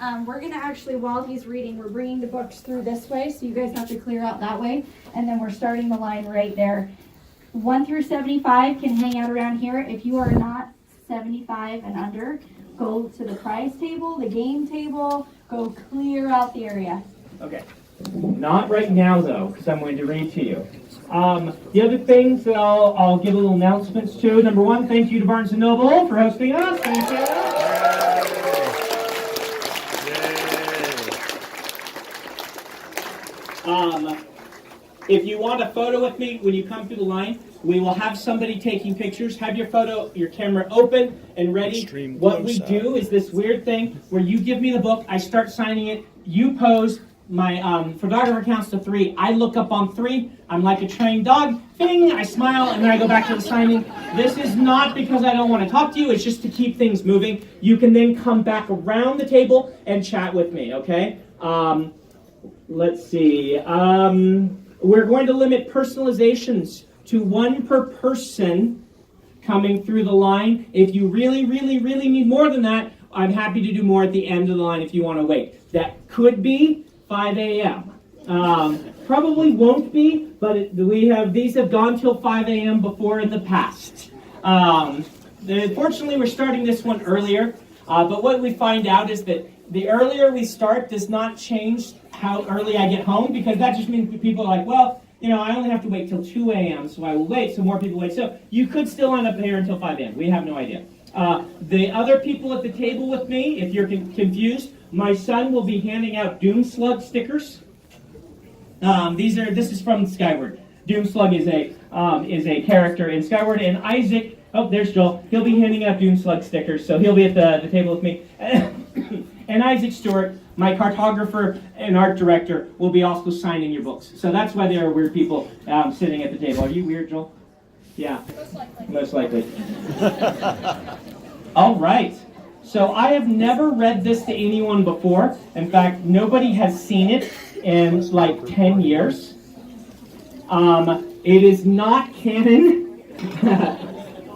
We're going to actually, while he's reading, we're bringing the books through this way, so you guys have to clear out that way. And then we're starting the line right there. 1 through 75 can hang out around here. If you are not 75 and under, go to the prize table, the game table, go clear out the area. Okay. Not right now, though, because I'm going to read to you. The other things that I'll give a little announcements to. Number one, thank you to Barnes & Noble for hosting us. Thank you. If you want a photo with me when you come through the line, we will have somebody taking pictures. Have your camera open and ready. What we do is this weird thing where you give me the book, I start signing it, you pose, my photographer counts to 3, I look up on 3, I'm like a trained dog, bing, I smile, and then I go back to the signing. This is not because I don't want to talk to you, it's just to keep things moving. You can then come back around the table and chat with me, okay? Let's see. We're going to limit personalizations to 1 per person coming through the line. If you really, really, really need more than that, I'm happy to do more at the end of the line if you want to wait. That could be 5 a.m. Probably won't be, but these have gone till 5 a.m. before in the past. Fortunately, we're starting this one earlier, but what we find out is that the earlier we start does not change how early I get home, because that just means people are like, well, I only have to wait till 2 a.m., so I will wait, so more people wait. So you could still end up here until 5 a.m. We have no idea. The other people at the table with me, if you're confused, my son will be handing out Doomslug stickers. This is from Skyward. Doomslug is a character in Skyward, and Isaac, there's Joel, he'll be handing out Doomslug stickers, so he'll be at the table with me. And Isaac Stewart, my cartographer and art director, will be also signing your books. So that's why there are weird people sitting at the table. Are you weird, Joel? Yeah. Most likely. All right. So I have never read this to anyone before. In fact, nobody has seen it in like 10 years. It is not canon.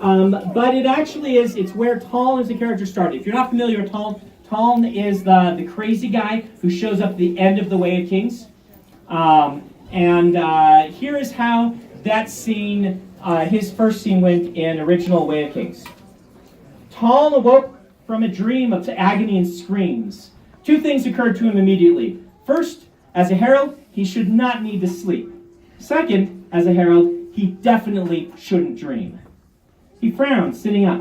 But it actually is. It's where Taln as a character started. If you're not familiar with Taln is the crazy guy who shows up at the end of The Way of Kings. Here is how that scene, his first scene went in original Way of Kings. Taln awoke from a dream of agony and screams. 2 things occurred to him immediately. First, as a herald, he should not need to sleep. Second, as a herald, he definitely shouldn't dream. He frowned, sitting up.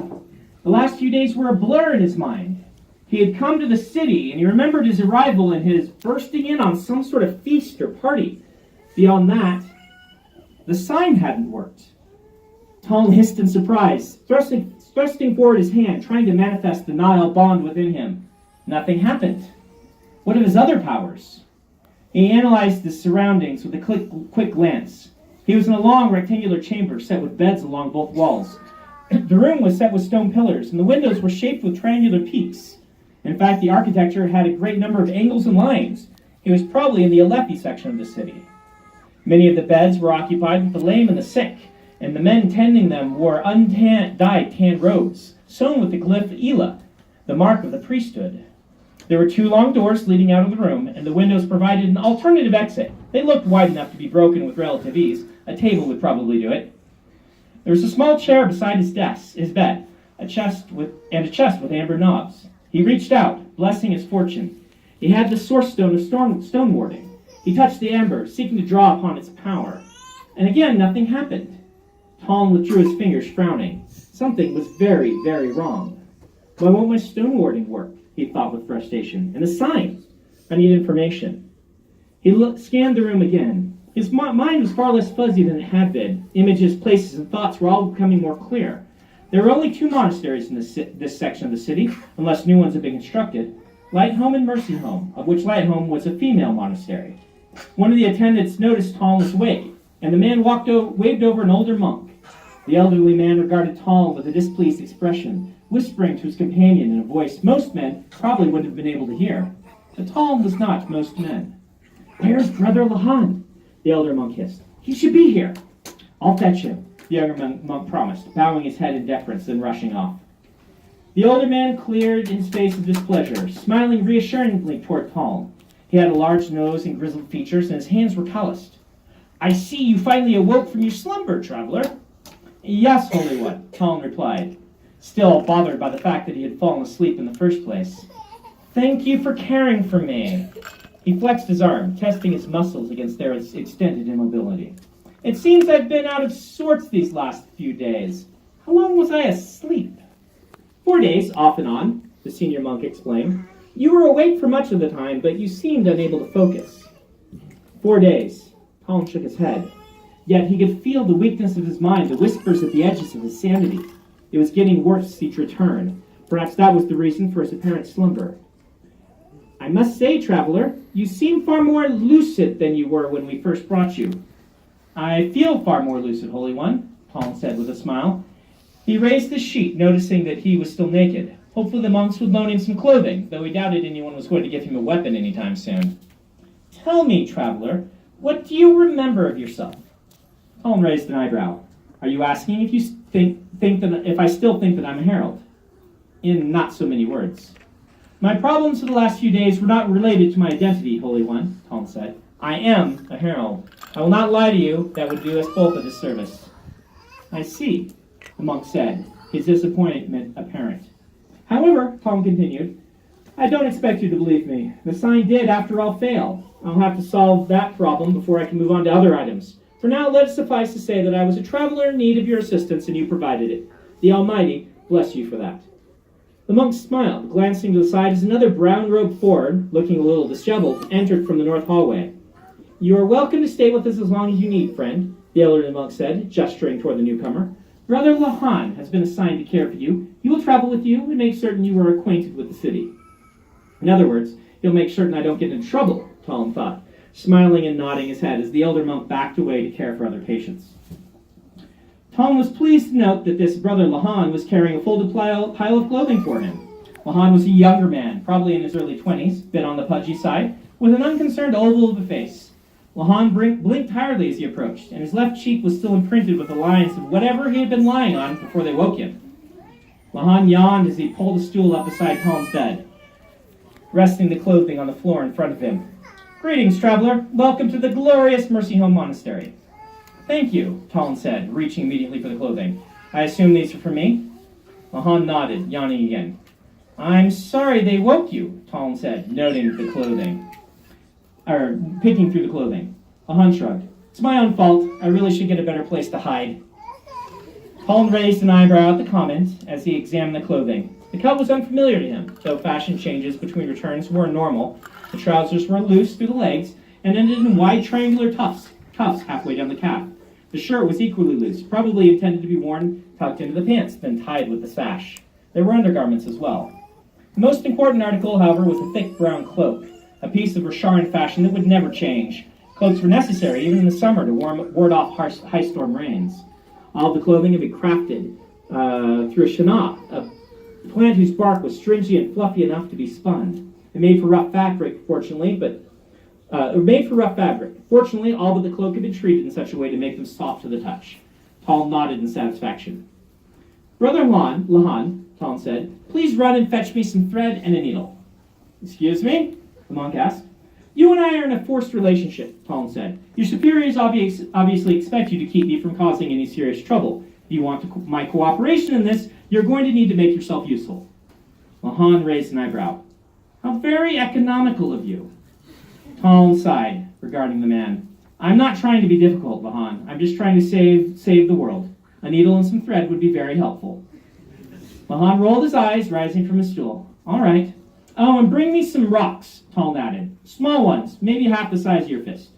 The last few days were a blur in his mind. He had come to the city, and he remembered his arrival and his bursting in on some sort of feast or party. Beyond that, the sign hadn't worked. Taln hissed in surprise, thrusting forward his hand, trying to manifest the Nile bond within him. Nothing happened. What of his other powers? He analyzed the surroundings with a quick glance. He was in a long rectangular chamber set with beds along both walls. The room was set with stone pillars, and the windows were shaped with triangular peaks. In fact, the architecture had a great number of angles and lines. He was probably in the Alephi section of the city. Many of the beds were occupied with the lame and the sick, and the men tending them wore dyed tan robes, sewn with the glyph Elah, the mark of the priesthood. There were 2 long doors leading out of the room, and the windows provided an alternative exit. They looked wide enough to be broken with relative ease. A table would probably do it. There was a small chair beside his bed, a chest with amber knobs. He reached out, blessing his fortune. He had the source stone of stone warding. He touched the amber, seeking to draw upon its power. And again, nothing happened. Taln withdrew his fingers, frowning. Something was very, very wrong. Why won't my stone warding work? He thought with frustration. And the sign. I need information. He scanned the room again. His mind was far less fuzzy than it had been. Images, places, and thoughts were all becoming more clear. There were only 2 monasteries in this section of the city, unless new ones had been constructed. Lighthome and Mercy Home, of which Lighthome was a female monastery. One of the attendants noticed Taln was awake, and the man waved over an older monk. The elderly man regarded Taln with a displeased expression, whispering to his companion in a voice most men probably wouldn't have been able to hear. But Taln was not most men. "Where's Brother Lahan?" the elder monk hissed. "He should be here." "I'll fetch him," the younger monk promised, bowing his head in deference and rushing off. The older man cleared his face of displeasure, smiling reassuringly toward Talm. He had a large nose and grizzled features, and his hands were calloused. I see you finally awoke from your slumber, traveler. Yes, Holy One, Talm replied, still bothered by the fact that he had fallen asleep in the first place. Thank you for caring for me. He flexed his arm, testing his muscles against their extended immobility. It seems I've been out of sorts these last few days. How long was I asleep? 4 days, off and on, the senior monk explained. You were awake for much of the time, but you seemed unable to focus. 4 days. Talm shook his head. Yet he could feel the weakness of his mind, the whispers at the edges of his sanity. It was getting worse each return. Perhaps that was the reason for his apparent slumber. I must say, traveler, you seem far more lucid than you were when we first brought you. I feel far more lucid, Holy One, Talm said with a smile. He raised the sheet, noticing that he was still naked. Hopefully the monks would loan him some clothing, though he doubted anyone was going to give him a weapon anytime soon. Tell me, traveler, what do you remember of yourself? Talm raised an eyebrow. Are you asking if you think that if I still think that I'm a herald? In not so many words. My problems for the last few days were not related to my identity, Holy One, Talm said. I am a herald. I will not lie to you. That would do us both a disservice. I see, the monk said, his disappointment apparent. However, Talm continued, I don't expect you to believe me. The sign did, after all, fail. I'll have to solve that problem before I can move on to other items. For now, let it suffice to say that I was a traveler in need of your assistance, and you provided it. The Almighty bless you for that. The monk smiled, glancing to the side as another brown-robed Ford, looking a little disheveled, entered from the north hallway. You are welcome to stay with us as long as you need, friend, the elderly monk said, gesturing toward the newcomer. Brother Lahan has been assigned to care for you. He will travel with you and make certain you are acquainted with the city. In other words, he'll make certain I don't get into trouble, Talm thought, smiling and nodding his head as the elder monk backed away to care for other patients. Talm was pleased to note that this brother Lahan was carrying a folded pile of clothing for him. Lahan was a younger man, probably in his early 20s, bit on the pudgy side, with an unconcerned oval of a face. Lahan blinked tiredly as he approached, and his left cheek was still imprinted with the lines of whatever he had been lying on before they woke him. Lahan yawned as he pulled a stool up beside Talm's bed, resting the clothing on the floor in front of him. Greetings, traveler. Welcome to the glorious Mercy Home Monastery. Thank you, Talm said, reaching immediately for the clothing. I assume these are for me? Lahan nodded, yawning again. I'm sorry they woke you, Talm said, noting the clothing. Picking through the clothing. Lahan shrugged. It's my own fault. I really should get a better place to hide. Talm raised an eyebrow at the comment as he examined the clothing. The cut was unfamiliar to him, though fashion changes between returns were normal. The trousers were loose through the legs and ended in wide triangular cuffs halfway down the calf. The shirt was equally loose, probably intended to be worn tucked into the pants, then tied with the sash. There were undergarments as well. The most important article, however, was a thick brown cloak, a piece of Rasharan fashion that would never change. Cloaks were necessary, even in the summer, to ward off high storm rains. All of the clothing had been crafted through a shanah, a plant whose bark was stringy and fluffy enough to be spun. It made for rough fabric, fortunately, Fortunately, all but the cloak had been treated in such a way to make them soft to the touch. Talm nodded in satisfaction. Brother Lahan, Talm said, please run and fetch me some thread and a needle. Excuse me? The monk asked. You and I are in a forced relationship, Talm said. Your superiors obviously expect you to keep me from causing any serious trouble. If you want my cooperation in this, you're going to need to make yourself useful. Lahan raised an eyebrow. How very economical of you. Talm sighed, regarding the man. I'm not trying to be difficult, Lahan. I'm just trying to save the world. A needle and some thread would be very helpful. Lahan rolled his eyes, rising from his stool. All right. Oh, and bring me some rocks, Talm added. Small ones, maybe half the size of your fist.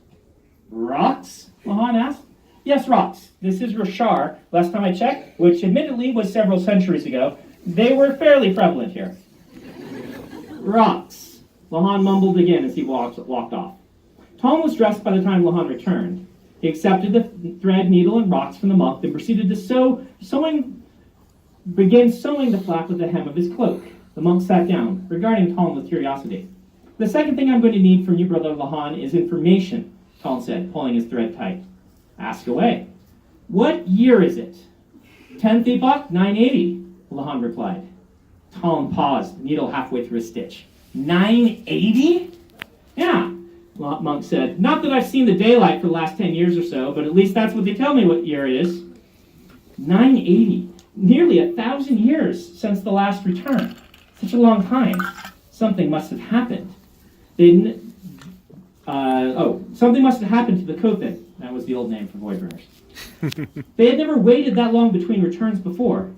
Rocks? Lahan asked. Yes, rocks. This is Rashar. Last time I checked, which admittedly was several centuries ago, they were fairly prevalent here. Rocks. Lahan mumbled again as he walked off. Talm was dressed by the time Lahan returned. He accepted the thread, needle, and rocks from the monk, then proceeded to begin sewing the flap of the hem of his cloak. The monk sat down, regarding Talm with curiosity. The second thing I'm going to need from you, Brother Lahan, is information, Talm said, pulling his thread tight. Ask away. What year is it? 10th epoch, 980, Lahan replied. Talon paused, needle halfway through a stitch. 980? Yeah, Monk said. Not that I've seen the daylight for the last 10 years or so, but at least that's what they tell me what year it is. 980. Nearly 1,000 years since the last return. Such a long time. Something must have happened. Something must have happened to the Kothin. That was the old name for Voidrunners. They had never waited that long between returns before.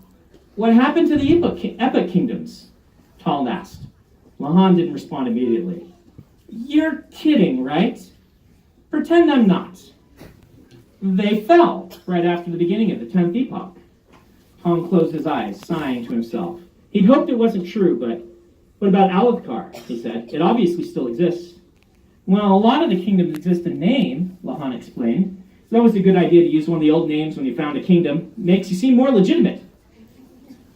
What happened to the Epic Kingdoms? Talon asked. Lahan didn't respond immediately. You're kidding, right? Pretend I'm not. They fell right after the beginning of the 10th epoch. Talon closed his eyes, sighing to himself. He'd hoped it wasn't true, but what about Alethkar? He said. It obviously still exists. Well, a lot of the kingdoms exist in name, Lahan explained. It's always a good idea to use one of the old names when you found a kingdom. Makes you seem more legitimate.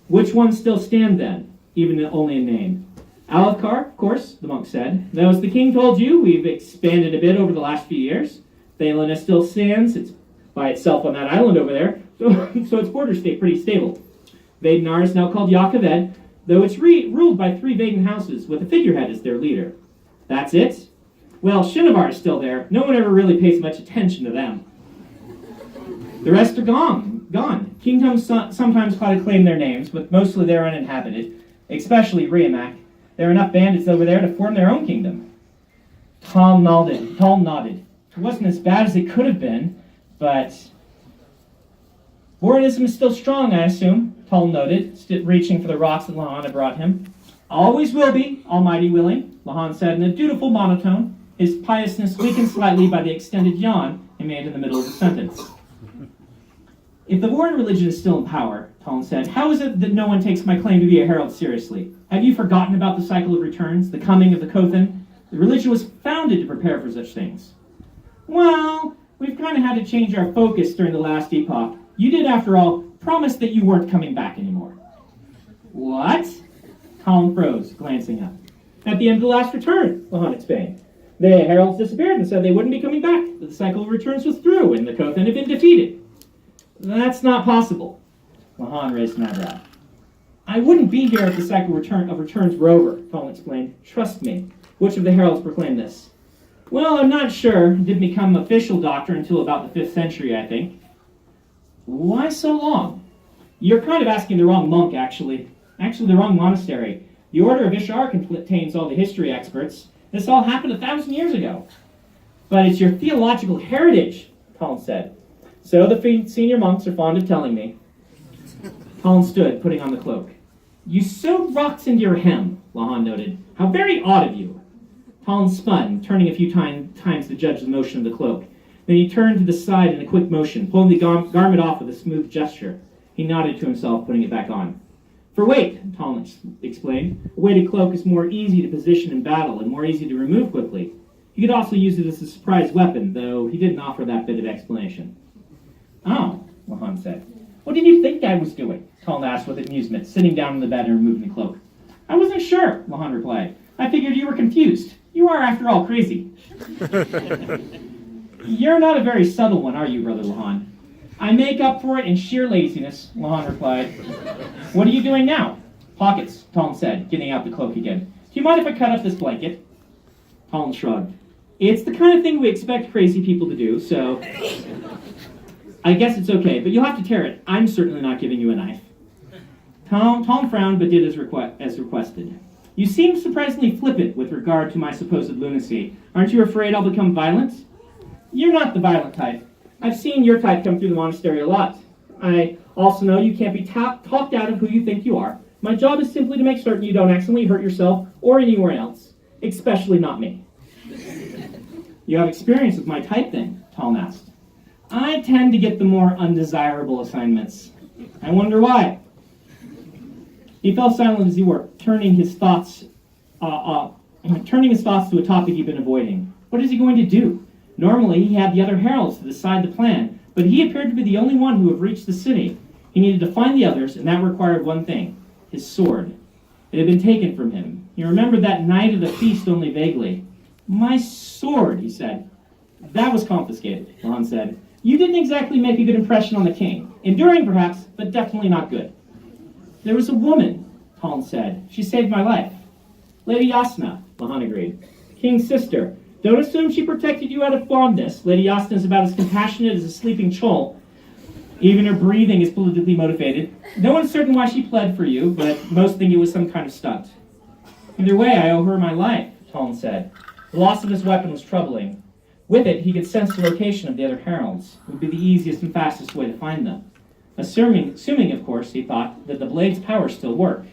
Which ones still stand then, even only in name? Alethkar, of course, the monk said. Though, as the king told you, we've expanded a bit over the last few years. Thaelena still stands. It's by itself on that island over there, so its borders stay pretty stable. Vadenar is now called Yakaved, though it's ruled by 3 Vaden houses, with a figurehead as their leader. That's it? Well, Shinovar is still there. No one ever really pays much attention to them. The rest are gone. Kingdoms sometimes try to claim their names, but mostly they're uninhabited, especially Riamak. There are enough bandits over there to form their own kingdom. Talon nodded. It wasn't as bad as it could have been, but Voridism is still strong, I assume, Talon noted, reaching for the rocks that Lahan had brought him. Always will be, Almighty willing, Lahan said in a dutiful monotone, his piousness weakened slightly by the extended yawn he made in the middle of the sentence. If the Vorid religion is still in power, Talon said, how is it that no one takes my claim to be a herald seriously? Have you forgotten about the cycle of returns, the coming of the Kothin? The religion was founded to prepare for such things. Well, we've kind of had to change our focus during the last epoch. You did, after all, promise that you weren't coming back anymore. What? Talon froze, glancing up. At the end of the last return, Lahan explained. The heralds disappeared and said they wouldn't be coming back, that the cycle of returns was through and the Kothin had been defeated. That's not possible. Lahan raised an eyebrow. I wouldn't be here if the cycle of returns were over, Talon explained. Trust me. Which of the heralds proclaimed this? Well, I'm not sure. It didn't become official doctrine until about the 5th century, I think. Why so long? You're kind of asking the wrong monk, actually. Actually, the wrong monastery. The Order of Ishar contains all the history experts. This all happened 1,000 years ago. But it's your theological heritage, Talon said. So the senior monks are fond of telling me. Talon stood, putting on the cloak. You sewed rocks into your hem, Lahan noted. How very odd of you. Talon spun, turning a few times to judge the motion of the cloak. Then he turned to the side in a quick motion, pulling the garment off with a smooth gesture. He nodded to himself, putting it back on. For weight, Talon explained. A weighted cloak is more easy to position in battle and more easy to remove quickly. You could also use it as a surprise weapon, though he didn't offer that bit of explanation. Oh, Lahan said. What did you think I was doing? Talon asked with amusement, sitting down on the bed and removing the cloak. I wasn't sure, Lahan replied. I figured you were confused. You are, after all, crazy. You're not a very subtle one, are you, Brother Lahan? I make up for it in sheer laziness, Lahan replied. What are you doing now? Pockets, Talon said, getting out the cloak again. Do you mind if I cut up this blanket? Talon shrugged. It's the kind of thing we expect crazy people to do, so I guess it's okay, but you'll have to tear it. I'm certainly not giving you a knife. Talon frowned, but did as requested. You seem surprisingly flippant with regard to my supposed lunacy. Aren't you afraid I'll become violent? You're not the violent type. I've seen your type come through the monastery a lot. I also know you can't be talked out of who you think you are. My job is simply to make certain you don't accidentally hurt yourself or anyone else, especially not me. You have experience with my type then? Talon asked. I tend to get the more undesirable assignments. I wonder why. He fell silent as he worked, turning his thoughts to a topic he'd been avoiding. What is he going to do? Normally, he had the other heralds to decide the plan, but he appeared to be the only one who had reached the city. He needed to find the others, and that required one thing, his sword. It had been taken from him. He remembered that night of the feast only vaguely. My sword, he said. That was confiscated, Lahan said. You didn't exactly make a good impression on the king. Enduring, perhaps, but definitely not good. There was a woman, Taln said. She saved my life. Lady Yasna, Lahan agreed. King's sister. Don't assume she protected you out of fondness. Lady Yasna is about as compassionate as a sleeping chol. Even her breathing is politically motivated. No one's certain why she pled for you, but most think it was some kind of stunt. Either way, I owe her my life, Taln said. The loss of his weapon was troubling. With it, he could sense the location of the other heralds. It would be the easiest and fastest way to find them. Assuming, of course, he thought, that the blade's power still worked.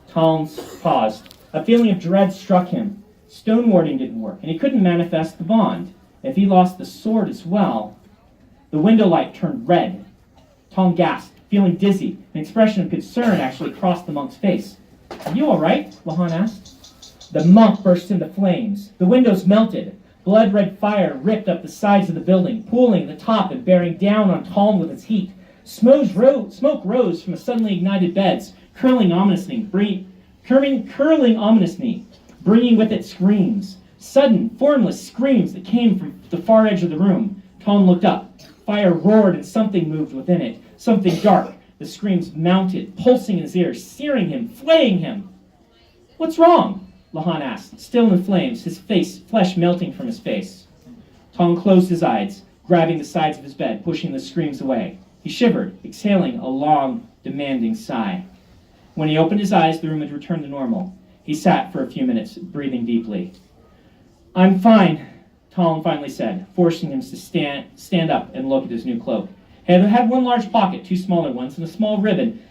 Taln paused. A feeling of dread struck him. Stone warding didn't work, and he couldn't manifest the bond. If he lost the sword as well... The window light turned red. Taln gasped, feeling dizzy. An expression of concern actually crossed the monk's face. Are you all right? Lahan asked. The monk burst into flames. The windows melted. Blood-red fire ripped up the sides of the building, pooling at the top and bearing down on Taln with its heat. Smoke rose from the suddenly ignited beds, curling ominously, bringing with it screams. Sudden, formless screams that came from the far edge of the room. Taln looked up. Fire roared and something moved within it. Something dark. The screams mounted, pulsing in his ears, searing him, flaying him. What's wrong? Lahan asked, still in flames, his flesh melting from his face. Taln closed his eyes, grabbing the sides of his bed, pushing the screams away. He shivered, exhaling a long, demanding sigh. When he opened his eyes, the room had returned to normal. He sat for a few minutes, breathing deeply. I'm fine, Taln finally said, forcing him to stand up and look at his new cloak. It had one large pocket, two smaller ones, and a small ribbon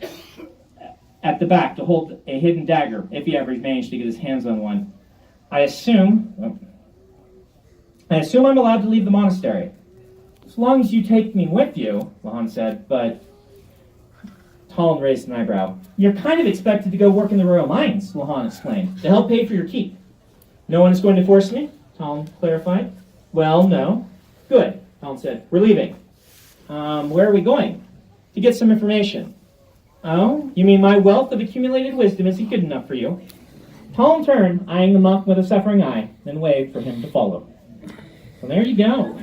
at the back to hold a hidden dagger, if he ever managed to get his hands on one. I assume I'm allowed to leave the monastery. As long as you take me with you, Lahan said, but... Taln raised an eyebrow. You're kind of expected to go work in the royal mines, Lahan explained, to help pay for your keep. No one is going to force me? Taln clarified. Well, no. Good, Taln said. We're leaving. Where are we going? To get some information. Oh, you mean my wealth of accumulated wisdom isn't good enough for you? Taln turned, eyeing the monk with a suffering eye, then waved for him to follow. Well, there you go.